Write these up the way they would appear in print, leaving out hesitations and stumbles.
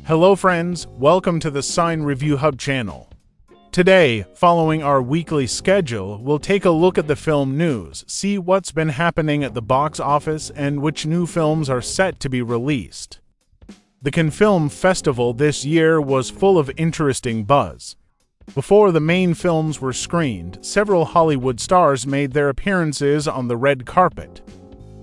Hello friends, welcome to the Cine Review Hub channel. Today, following our weekly schedule, we'll take a look at the film news, see what's been happening at the box office, and which new films are set to be released. The Cannes Film Festival this year was full of interesting buzz. Before the main films were screened, several Hollywood stars made their appearances on the red carpet.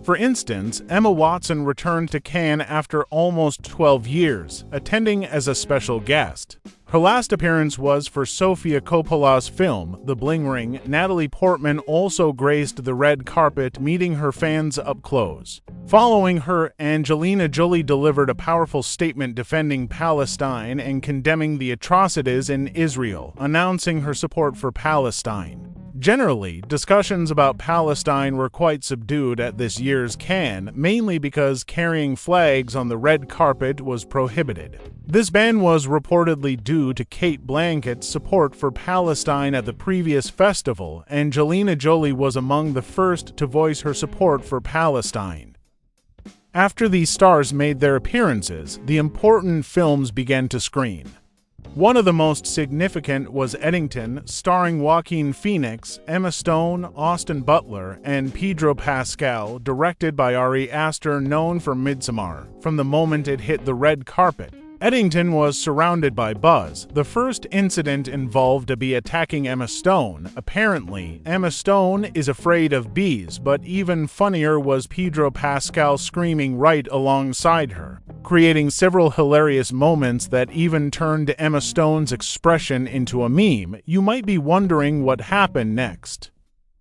For instance, Emma Watson returned to Cannes after almost 12 years, attending as a special guest. Her last appearance was for Sofia Coppola's film, The Bling Ring. Natalie Portman also graced the red carpet, meeting her fans up close. Following her, Angelina Jolie delivered a powerful statement defending Palestine and condemning the atrocities in Israel, announcing her support for Palestine. Generally, discussions about Palestine were quite subdued at this year's Cannes, mainly because carrying flags on the red carpet was prohibited. This ban was reportedly due to Kate Blanchett's support for Palestine at the previous festival. Angelina Jolie was among the first to voice her support for Palestine. After these stars made their appearances, the important films began to screen. One of the most significant was Eddington, starring Joaquin Phoenix, Emma Stone, Austin Butler, and Pedro Pascal, directed by Ari Aster, known for Midsommar. From the moment it hit the red carpet, Eddington was surrounded by buzz. The first incident involved a bee attacking Emma Stone. Apparently, Emma Stone is afraid of bees, but even funnier was Pedro Pascal screaming right alongside her, creating several hilarious moments that even turned Emma Stone's expression into a meme. You might be wondering what happened next.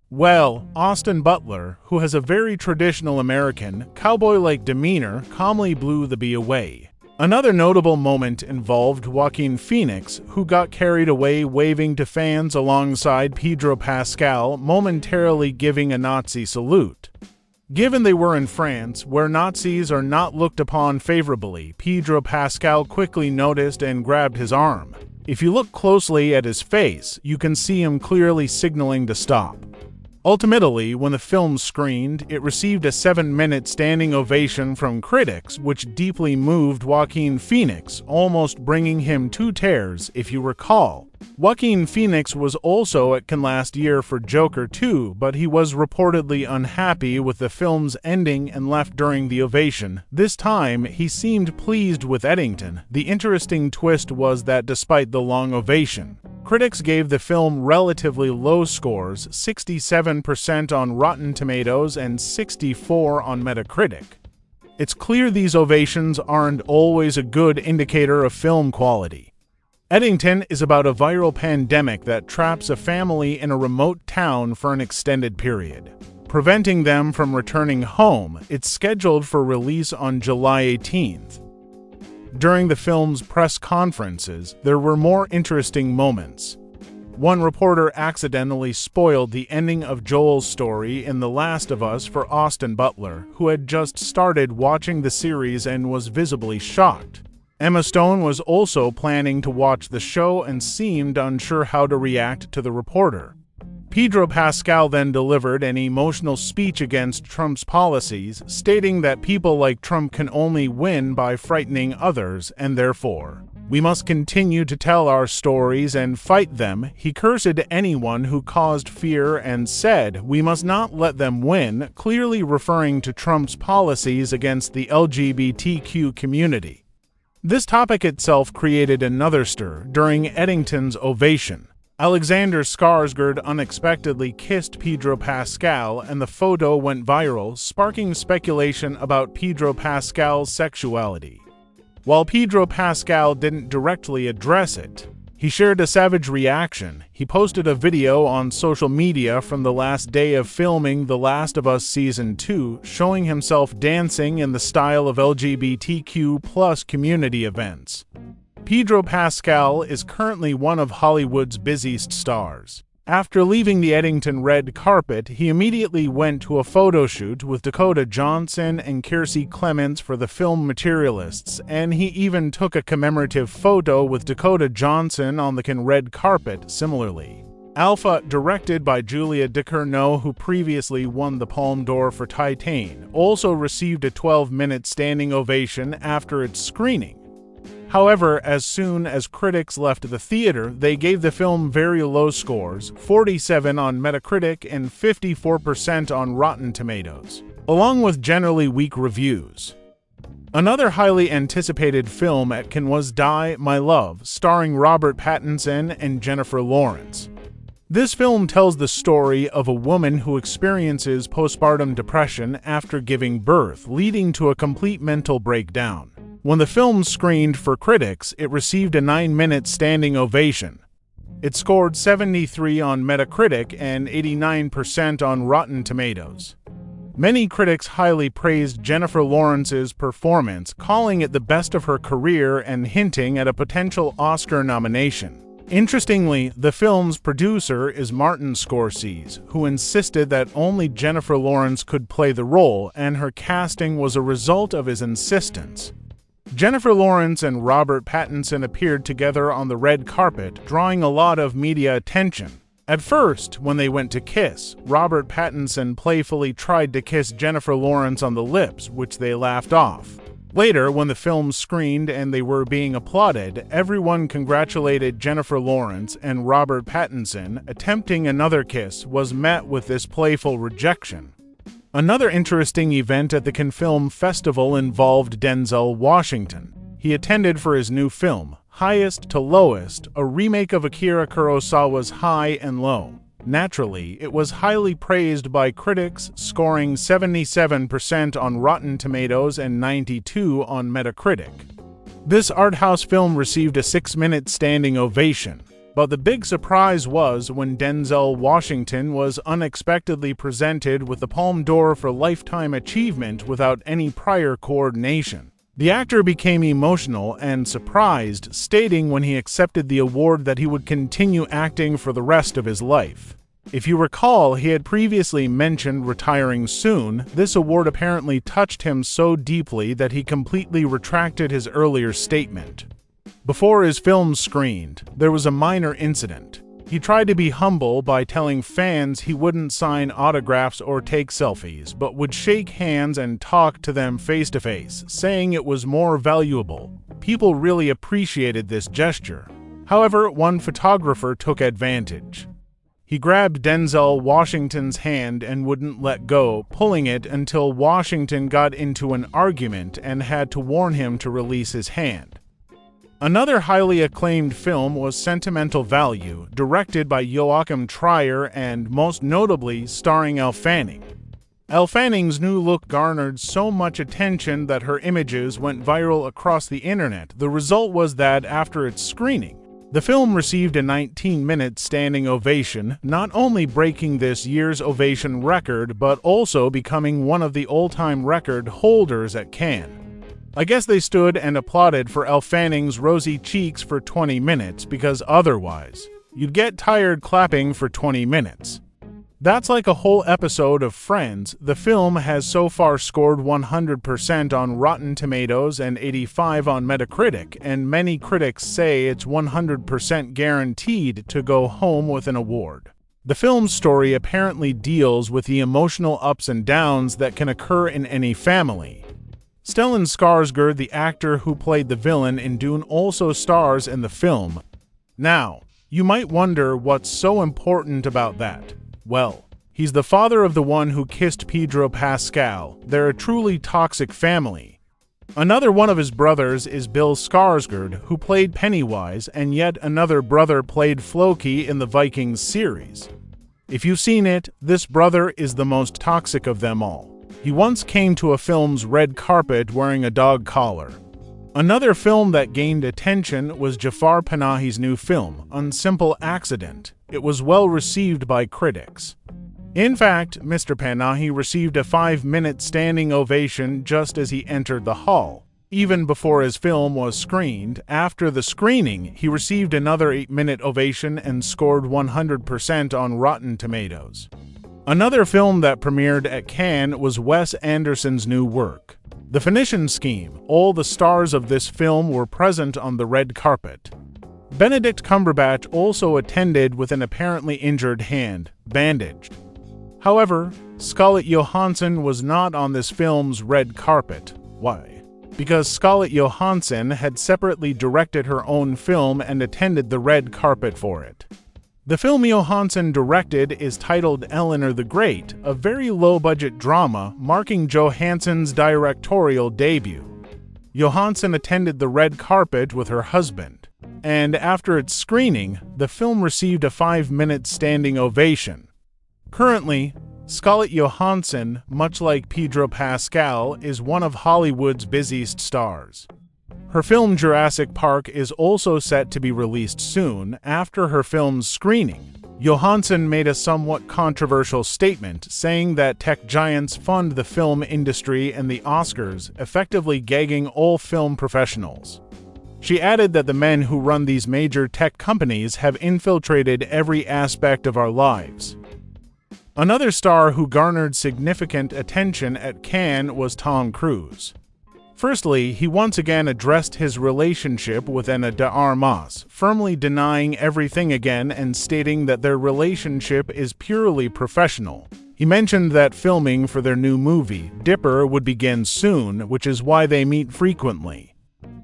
Well, Austin Butler, who has a very traditional American, cowboy-like demeanor, calmly blew the bee away. Another notable moment involved Joaquin Phoenix, who got carried away waving to fans alongside Pedro Pascal, momentarily giving a Nazi salute. Given they were in France, where Nazis are not looked upon favorably, Pedro Pascal quickly noticed and grabbed his arm. If you look closely at his face, you can see him clearly signaling to stop. Ultimately, when the film screened, it received a 7-minute standing ovation from critics, which deeply moved Joaquin Phoenix, almost bringing him to tears. If you recall, Joaquin Phoenix was also at Cannes last year for Joker 2, but he was reportedly unhappy with the film's ending and left during the ovation. This time, he seemed pleased with Eddington. The interesting twist was that despite the long ovation, critics gave the film relatively low scores, 67% on Rotten Tomatoes and 64% on Metacritic. It's clear these ovations aren't always a good indicator of film quality. Eddington is about a viral pandemic that traps a family in a remote town for an extended period, preventing them from returning home. It's scheduled for release on July 18th. During the film's press conferences, there were more interesting moments. One reporter accidentally spoiled the ending of Joel's story in The Last of Us for Austin Butler, who had just started watching the series and was visibly shocked. Emma Stone was also planning to watch the show and seemed unsure how to react to the reporter. Pedro Pascal then delivered an emotional speech against Trump's policies, stating that people like Trump can only win by frightening others, and therefore, we must continue to tell our stories and fight them. He cursed anyone who caused fear and said, we must not let them win, clearly referring to Trump's policies against the LGBTQ community. This topic itself created another stir during Eddington's ovation. Alexander Skarsgård unexpectedly kissed Pedro Pascal, and the photo went viral, sparking speculation about Pedro Pascal's sexuality. While Pedro Pascal didn't directly address it, he shared a savage reaction. He posted a video on social media from the last day of filming The Last of Us Season 2, showing himself dancing in the style of LGBTQ+ community events. Pedro Pascal is currently one of Hollywood's busiest stars. After leaving the Eddington red carpet, he immediately went to a photo shoot with Dakota Johnson and Kiersey Clements for the film Materialists, and he even took a commemorative photo with Dakota Johnson on the Cannes red carpet. Similarly, Alpha, directed by Julia Ducournau, who previously won the Palme d'Or for Titane, also received a 12-minute standing ovation after its screening. However, as soon as critics left the theater, they gave the film very low scores, 47 on Metacritic and 54% on Rotten Tomatoes, along with generally weak reviews. Another highly anticipated film at Cannes was Die, My Love, starring Robert Pattinson and Jennifer Lawrence. This film tells the story of a woman who experiences postpartum depression after giving birth, leading to a complete mental breakdown. When the film screened for critics, it received a 9-minute standing ovation. It scored 73 on Metacritic and 89% on Rotten Tomatoes. Many critics highly praised Jennifer Lawrence's performance, calling it the best of her career and hinting at a potential Oscar nomination. Interestingly, the film's producer is Martin Scorsese, who insisted that only Jennifer Lawrence could play the role, and her casting was a result of his insistence. Jennifer Lawrence and Robert Pattinson appeared together on the red carpet, drawing a lot of media attention. At first, when they went to kiss, Robert Pattinson playfully tried to kiss Jennifer Lawrence on the lips, which they laughed off. Later, when the film screened and they were being applauded, everyone congratulated Jennifer Lawrence, and Robert Pattinson, attempting another kiss, was met with this playful rejection. Another interesting event at the Cannes Film Festival involved Denzel Washington. He attended for his new film, Highest to Lowest, a remake of Akira Kurosawa's High and Low. Naturally, it was highly praised by critics, scoring 77% on Rotten Tomatoes and 92% on Metacritic. This art house film received a 6-minute standing ovation. But the big surprise was when Denzel Washington was unexpectedly presented with the Palme d'Or for Lifetime Achievement without any prior coordination. The actor became emotional and surprised, stating when he accepted the award that he would continue acting for the rest of his life. If you recall, he had previously mentioned retiring soon. This award apparently touched him so deeply that he completely retracted his earlier statement. Before his film screened, there was a minor incident. He tried to be humble by telling fans he wouldn't sign autographs or take selfies, but would shake hands and talk to them face-to-face, saying it was more valuable. People really appreciated this gesture. However, one photographer took advantage. He grabbed Denzel Washington's hand and wouldn't let go, pulling it until Washington got into an argument and had to warn him to release his hand. Another highly acclaimed film was Sentimental Value, directed by Joachim Trier and, most notably, starring Elle Fanning. Elle Fanning's new look garnered so much attention that her images went viral across the internet. The result was that, after its screening, the film received a 19-minute standing ovation, not only breaking this year's ovation record, but also becoming one of the all-time record holders at Cannes. I guess they stood and applauded for Elle Fanning's rosy cheeks for 20 minutes, because otherwise, you'd get tired clapping for 20 minutes. That's like a whole episode of Friends. The film has so far scored 100% on Rotten Tomatoes and 85% on Metacritic, and many critics say it's 100% guaranteed to go home with an award. The film's story apparently deals with the emotional ups and downs that can occur in any family. Stellan Skarsgård, the actor who played the villain in Dune, also stars in the film. Now, you might wonder what's so important about that. Well, he's the father of the one who kissed Pedro Pascal. They're a truly toxic family. Another one of his brothers is Bill Skarsgård, who played Pennywise, and yet another brother played Floki in the Vikings series. If you've seen it, this brother is the most toxic of them all. He once came to a film's red carpet wearing a dog collar. Another film that gained attention was Jafar Panahi's new film, Unsimple Accident. It was well received by critics. In fact, Mr. Panahi received a 5-minute standing ovation just as he entered the hall. Even before his film was screened, after the screening, he received another 8-minute ovation and scored 100% on Rotten Tomatoes. Another film that premiered at Cannes was Wes Anderson's new work, The Phoenician Scheme. All the stars of this film were present on the red carpet. Benedict Cumberbatch also attended with an apparently injured hand, bandaged. However, Scarlett Johansson was not on this film's red carpet. Why? because Scarlett Johansson had separately directed her own film and attended the red carpet for it. The film Johansson directed is titled Eleanor the Great, a very low-budget drama marking Johansson's directorial debut. Johansson attended the red carpet with her husband, and after its screening, the film received a 5-minute standing ovation. Currently, Scarlett Johansson, much like Pedro Pascal, is one of Hollywood's busiest stars. Her film Jurassic Park is also set to be released soon. After her film's screening, Johansson made a somewhat controversial statement saying that tech giants fund the film industry and the Oscars, effectively gagging all film professionals. She added that the men who run these major tech companies have infiltrated every aspect of our lives. Another star who garnered significant attention at Cannes was Tom Cruise. Firstly, he once again addressed his relationship with Ana de Armas, firmly denying everything again and stating that their relationship is purely professional. He mentioned that filming for their new movie, Dipper, would begin soon, which is why they meet frequently.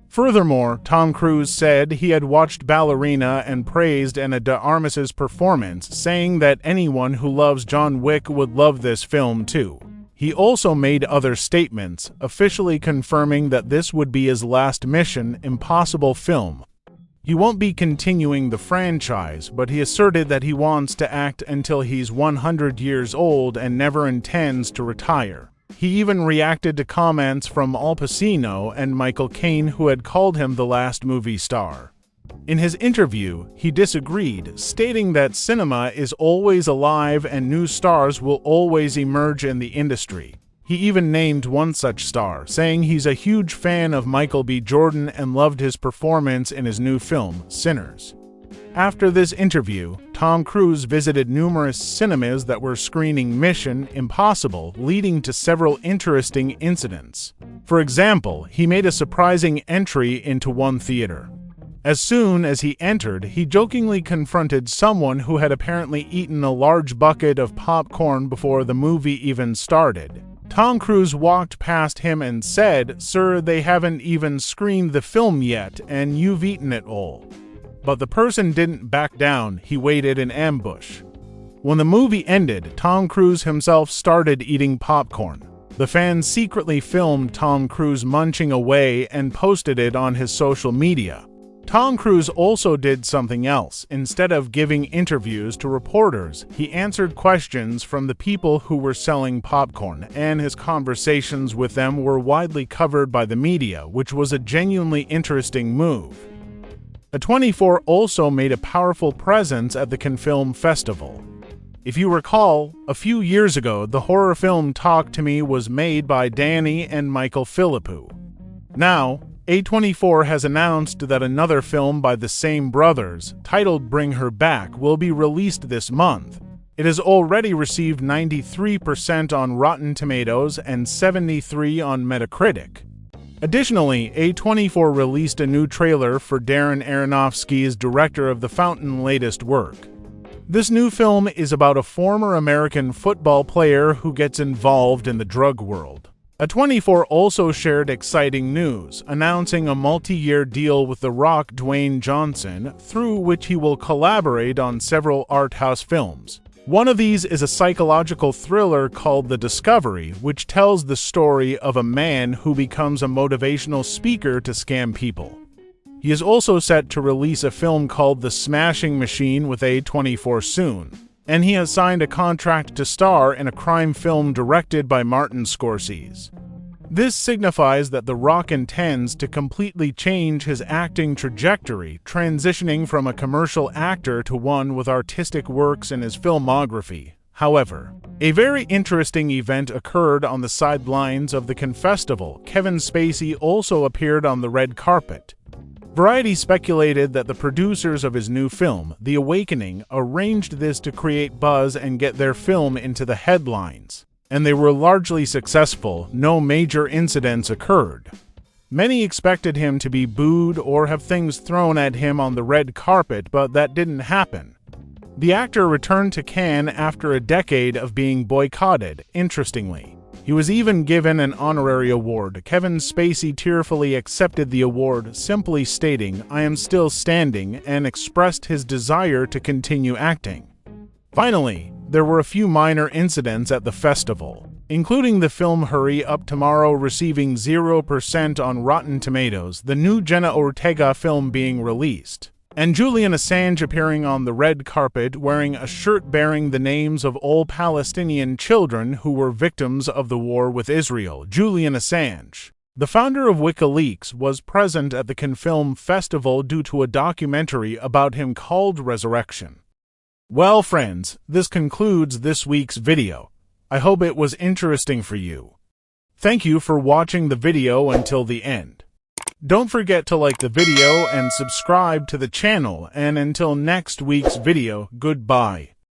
Furthermore, Tom Cruise said he had watched Ballerina and praised Ana de Armas's performance, saying that anyone who loves John Wick would love this film too. He also made other statements, officially confirming that this would be his last Mission Impossible film. He won't be continuing the franchise, but he asserted that he wants to act until he's 100 years old and never intends to retire. He even reacted to comments from Al Pacino and Michael Caine, who had called him the last movie star. In his interview, he disagreed, stating that cinema is always alive and new stars will always emerge in the industry. He even named one such star, saying he's a huge fan of Michael B. Jordan and loved his performance in his new film, Sinners. After this interview, Tom Cruise visited numerous cinemas that were screening Mission Impossible, leading to several interesting incidents. For example, he made a surprising entry into one theater. As soon as he entered, he jokingly confronted someone who had apparently eaten a large bucket of popcorn before the movie even started. Tom Cruise walked past him and said, "Sir, they haven't even screened the film yet, and you've eaten it all." But the person didn't back down, he waited in ambush. When the movie ended, Tom Cruise himself started eating popcorn. The fans secretly filmed Tom Cruise munching away and posted it on his social media. Tom Cruise also did something else. Instead of giving interviews to reporters, he answered questions from the people who were selling popcorn, and his conversations with them were widely covered by the media, which was a genuinely interesting move. A24 also made a powerful presence at the Cannes Film Festival. If you recall, a few years ago, the horror film Talk to Me was made by Danny and Michael Philippou. Now, A24 has announced that another film by the same brothers, titled Bring Her Back, will be released this month. It has already received 93% on Rotten Tomatoes and 73% on Metacritic. Additionally, A24 released a new trailer for Darren Aronofsky's director of The Fountain latest work. This new film is about a former American football player who gets involved in the drug world. A24 also shared exciting news, announcing a multi-year deal with The Rock Dwayne Johnson, through which he will collaborate on several art house films. One of these is a psychological thriller called The Discovery, which tells the story of a man who becomes a motivational speaker to scam people. He is also set to release a film called The Smashing Machine with A24 soon, and he has signed a contract to star in a crime film directed by Martin Scorsese. This signifies that The Rock intends to completely change his acting trajectory, transitioning from a commercial actor to one with artistic works in his filmography. However, a very interesting event occurred on the sidelines of the Cannes Festival. Kevin Spacey also appeared on the red carpet. Variety speculated that the producers of his new film, The Awakening, arranged this to create buzz and get their film into the headlines. And they were largely successful. No major incidents occurred. Many expected him to be booed or have things thrown at him on the red carpet, but that didn't happen. The actor returned to Cannes after a decade of being boycotted. Interestingly, he He was even given an honorary award. Kevin Spacey tearfully accepted the award, simply stating, "I am still standing," and expressed his desire to continue acting. Finally, there were a few minor incidents at the festival, including the film Hurry Up Tomorrow receiving 0% on Rotten Tomatoes, the new Jenna Ortega film being released, and Julian Assange appearing on the red carpet wearing a shirt bearing the names of all Palestinian children who were victims of the war with Israel. Julian Assange, the founder of WikiLeaks, was present at the Cannes Film Festival due to a documentary about him called Resurrection. Well, friends, this concludes this week's video. I hope it was interesting for you. Thank you for watching the video until the end. Don't forget to like the video and subscribe to the channel, and until next week's video, goodbye.